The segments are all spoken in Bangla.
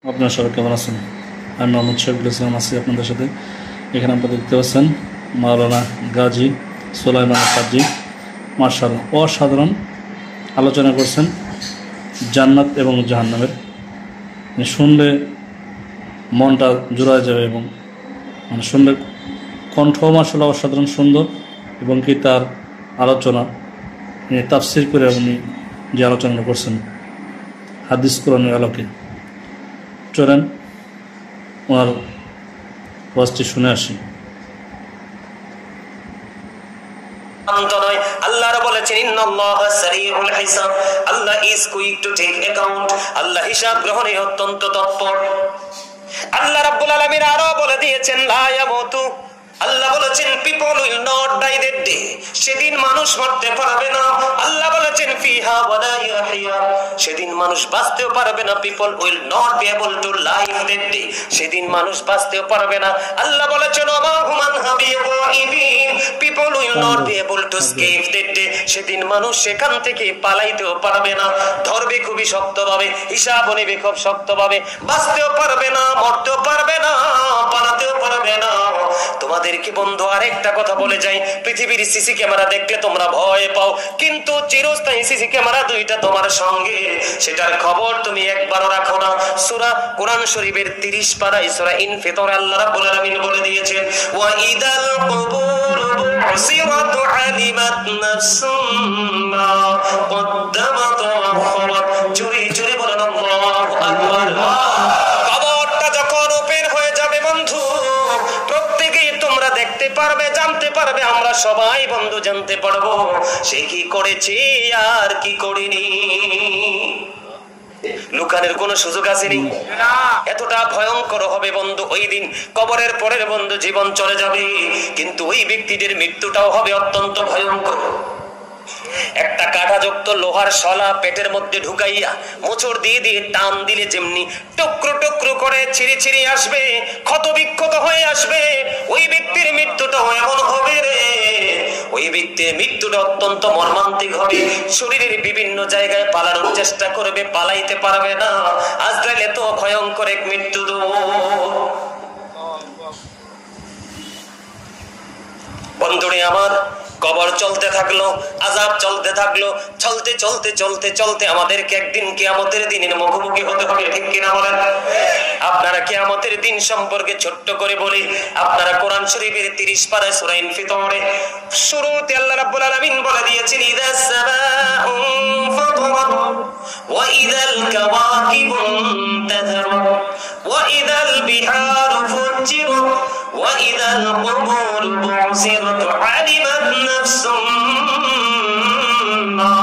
আপনারা সবাই কেমন আছেন? আমি মোহাম্মদ শফিকুল ইসলাম আছি আপনাদের সাথে। এখানে আপনারা দেখতে পাচ্ছেন মাওলানা গাজী সুলাইমান কাজী মাশাআল্লাহ অসাধারণ আলোচনা করছেন জান্নাত এবং জাহান্নামের। শুনলে মনটা জুড়ায় যাবে এবং শুনলে কণ্ঠ মাশাআল্লাহ অসাধারণ সুন্দর এবং কি তার আলোচনা তাফসীর করে উনি যে আলোচনা করছেন হাদিস কোরআনের আলোকে। চলেন ওনার ওয়াজটি শুনে আসি। আল্লাহ বলেছেন ইন্নাল্লাহা সারিউল হিসাব, Allah is quick to take account, আল্লাহ হিসাব গ্রহণে অত্যন্ত তৎপর। আল্লাহ রাব্বুল আলামিন আরো বলে দিয়েছেন লা ইয়ামুতু, আল্লাহ বলেছেন people will not die that day, সেদিন মানুষ মরতে পারবে না। আল্লাহ বলেছেন ফিহা ওয়ালা ইয়াহইয়া, সেদিন মানুষ বাঁচতেও পারবে না। People will not be able to live that day, সেদিন মানুষ বাঁচতেও পারবে না। আল্লাহ বলেছেন ওমা হুমান হাবিয়ুবিন, people will not be able to escape that day, সেদিন মানুষ সেখান থেকে পালাইতেও পারবে না। ধরবে খুবই শক্তভাবে, হিসাব নেবে খুব শক্তভাবে, বাঁচতেও পারবে না, মরতেও পারবে না, পালাতেও পারবে না। তোমাদেরকে বন্ধু আরেকটা কথা বলে যাই, পৃথিবীর সিসি ক্যামেরা দেখলে তোমরা ভয় পাও, কিন্তু চিরস্থায়ী সিসি ক্যামেরা দুইটা তোমার সঙ্গে, সেটার খবর তুমি একবারও রাখো না। সূরা কোরআন শরীফের 30 পারায় সূরা ইনফিতর আল্লাহ রাব্বুল আলামিন বলে দিয়েছেন ওয়া ইদাল কুবুর বুসিরাত আলিমাত নাফসুম মা কদ্দামাত ওয়া আখরাত। জোরে জোরে বলেন আল্লাহু আকবার। কবরটা যখন ওপেন হয়ে যাবে বন্ধু, প্রত্যেকেই তোমরা দেখতে পারবে, জানতে পারবে, আমরা সবাই বন্ধু জানতে পারবো সে কি করেছে আর কি করেনি। লুকানোর কোন সুযোগ আসেনি। এতটা ভয়ঙ্কর হবে বন্ধু ওই দিন। কবরের পরের বন্ধু জীবন চলে যাবে, কিন্তু ওই ব্যক্তিদের মৃত্যুটাও হবে অত্যন্ত ভয়ঙ্কর। একটা কাঁটাযুক্ত লোহার শলা পেটের মধ্যে ঢুকাইয়া মোচড় দিয়ে দিয়ে টান দিলে যেমনি টুকরো টুকরো করে ছিঁড়ে ছিঁড়ে আসবে, ক্ষত বিক্ষত হয়ে আসবে, ওই ব্যক্তির মৃত্যুটা এমন হবে রে, ওই ব্যক্তির মৃত্যুটা অত্যন্ত মর্মান্তিক হবে। শরীরের বিভিন্ন জায়গায় পালানোর চেষ্টা করবে, পালাইতে পারবে না। আজরাইল এত ভয়ঙ্কর এক মৃত্যু। বন্ধুরে আমার, কবর চলতে থাকলো, আযাব চলতে থাকলো, চলতে চলতে চলতে চলতে আমাদেরকে একদিন কিয়ামতের দিনের মুখোমুখি হতে হবে, ঠিক কিনা বলেন? আপনারা কিয়ামতের দিন সম্পর্কে ছোট্ট করে বলি, আপনারা কোরআন শরীফের 30 পারায় সূরা ইনফিতরে শুরুতে আল্লাহ রাব্বুল আলামিন বলে দিয়েছেন ইদাস সামাউ ফাতারাত ওয়া ইদাল কাওয়াকিবু তাযহারু ওয়া ইদাল বিহারু ফুজ্জিরাত ওয়া ইদাল কুবুর বু'সিরাত আলিমাত নাফসুম মা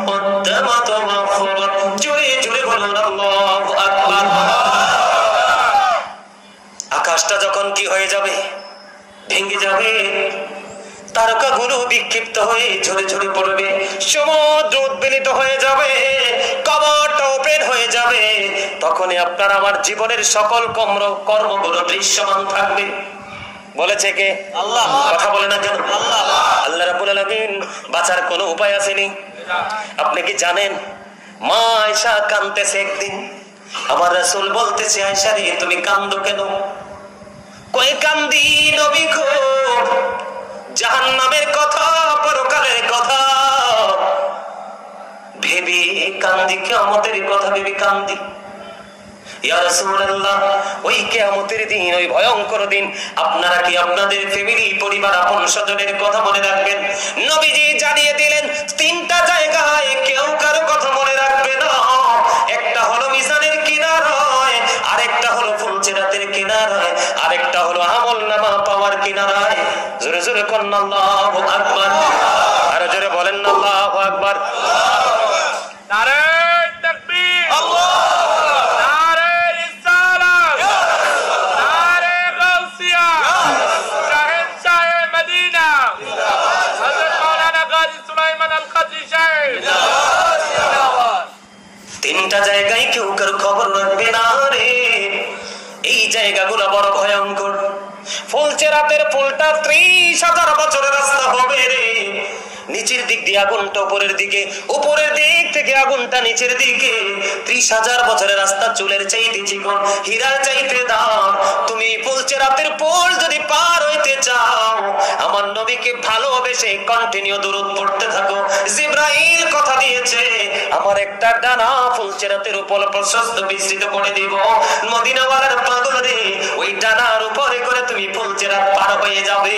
কদ্দামাত ওয়া আখরাত। জোরে জোরে বলুন আল্লাহু আকবার। আকাশটা যখন কি হয়ে যাবে, ভেঙে যাবে, তারকাগুলো বিক্ষিপ্ত হয়ে ঝরে ঝরে পড়বে, সমুদ্র উদ্বেলিত হয়ে যাবে, কবরটা ওপেন হয়ে যাবে, তখনই আপনার আমার জীবনের সকল কর্মগুলো দৃশ্যমান থাকবে। বলেছে কে? আল্লাহ। কথা বলে না কেন? আল্লাহ। আল্লাহ রাব্বুল আলামিন বাঁচার কোনো উপায় আসেনি। আপনি কি জানেন মা আয়েশা কাঁদতেছে একদিন, আমার রাসূল বলতেছে আয়েশা রে তুমি কাঁদো কেন? কই কান্দি নবী গো, জাহান্নামের কথা, পরকালের কথা ভেবে কান্দি, কিয়ামতের কথা ভেবে কান্দি। ইয়া রাসূলুল্লাহ, ওই কিয়ামতের দিন, ওই ভয়ঙ্কর দিন আপনারা কি আপনাদের ফ্যামিলি, পরিবার, আপন স্বজনের কথা মনে রাখবেন? নবীজি জানিয়ে দিলেন 3টা জায়গায় কেউ কারো কথা মনে রাখবে না। একটা হলো মিজানের কিনারায়, আরেকটা হলো ফুলসিরাতের কিনারায়, আরেকটা হলো আমলনামা পাওয়ার কিনারায়। জোরে জোরে কোন আল্লাহু আকবার। আর জোরে বলেন আল্লাহু আকবার। নারে তাকবীর, আল্লাহ নারে রিসালাত, নারে গাউসিয়া, শাহেনশাহ মদিনা, হযরত মাওলানা গাজী সুলাইমান আল কাজী সাহেব। 3টা জায়গায় কেউ কারো খবর রাখবে না রে। এই জায়গাগুলো বড় ভয়ঙ্কর। ফুলচেরাতের ফুলটা 30,000 বছরের রাস্তা হবে রে। নিচের দিক দিয়ে আগুনটা উপরের দিকে, উপরের দিক থেকে আগুনটা নিচের দিকে। 30,000 বছরের রাস্তা চুলের চাইতে চিকন, হীরার চাইতে দাম। তুমি ফুলছে রাতের পোল যদি পার হইতে চাও, আমার নবীকে ভালোবেসে কন্টিনিউ দুরূদ পড়তে থাকো। জিবরাইল কথা দিয়েছে, আমার একটা ডানা ফুলছে রাতের উপর প্রশস্ত বিস্তৃত করে দিব। মদিনাওয়ালার পাগল রে, ওই ডানার উপরে করে তুমি ফুলছে রাত পার হয়ে যাবে।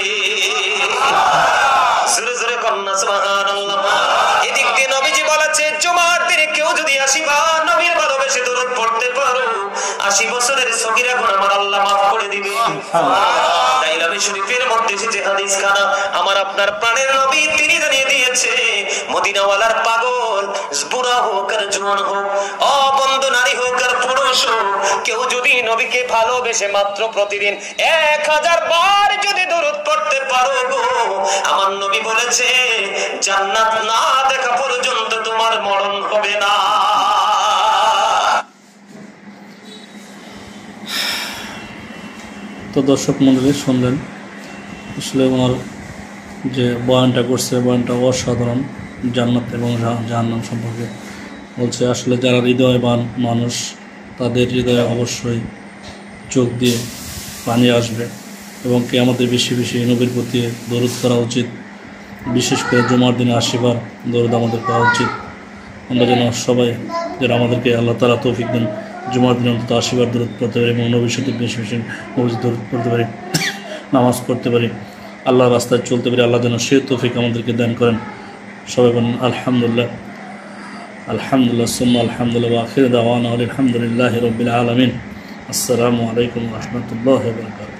জোরে জোরে কন্যা সুবহানাল্লাহ। এদিক দিয়ে নবীজি বলেছে, জুমার দিনে কেউ যদি 80 বার নবীর ভালোবেসে দরুদ পড়তে পারো, 80 বছরের সগীরা গুনাহ আমার আল্লাহ মাফ করে দিবে। দাইলামি শরীফের মধ্যে যে হাদিস খানা আমার আপনার প্রাণের নবী তিনি জানিয়ে দিয়েছে, মদিনাওয়ালার পাগল বুড়া হোক আর জওয়ান হোক, অবন্ধ নারী হোক আর পুরুষ হোক, কেউ যদি নবীকে ভালোবেসে মাত্র প্রতিদিন 1000 বার যদি দরুদ পড়তে পারো গো, আমার নবী বলেছে জান্নাত না দেখা পর্যন্ত তোমার মরণ হবে না। তো দর্শক মণ্ডলী শুনলেন, আসলে ওনার যে বয়ানটা করছে, বয়ানটা অসাধারণ। জান্নাত এবং জাহান্নাম সম্পর্কে বলছে। আসলে যারা হৃদয়বান মানুষ, তাদের হৃদয়ে অবশ্যই চোখ দিয়ে পানি আসবে, এবং কি আমাদের বেশি বেশি নবীর প্রতি দরুদ করা উচিত। বিশেষ করে জুমার দিনে 80 বার দরুদ আমাদের করা উচিত। আমরা যেন সবাই, যারা আমাদেরকে আল্লাহ তাআলা তৌফিক দেন, জুমার দিনে অন্তত 80 বার দরুদ পড়তে পারি এবং নবীর সাথে বেশি বেশি নবীর দরুদ পড়তে পারি, নামাজ পড়তে পারি, আল্লাহর রাস্তায় চলতে পারি। আল্লাহ যেন সে তৌফিক আমাদেরকে দান করেন। সবাই বলেন আলহামদুলিল্লাহ, আলহামদুলিল্লাহ, সুম্মা আলহামদুলিল্লাহ, ওয়া আখিরু দাওয়ানা আলহামদুলিল্লাহি রাব্বিল আলামিন। আসসালামু আলাইকুম ওয়া রাহমাতুল্লাহি ওয়া বারাকাতুহু।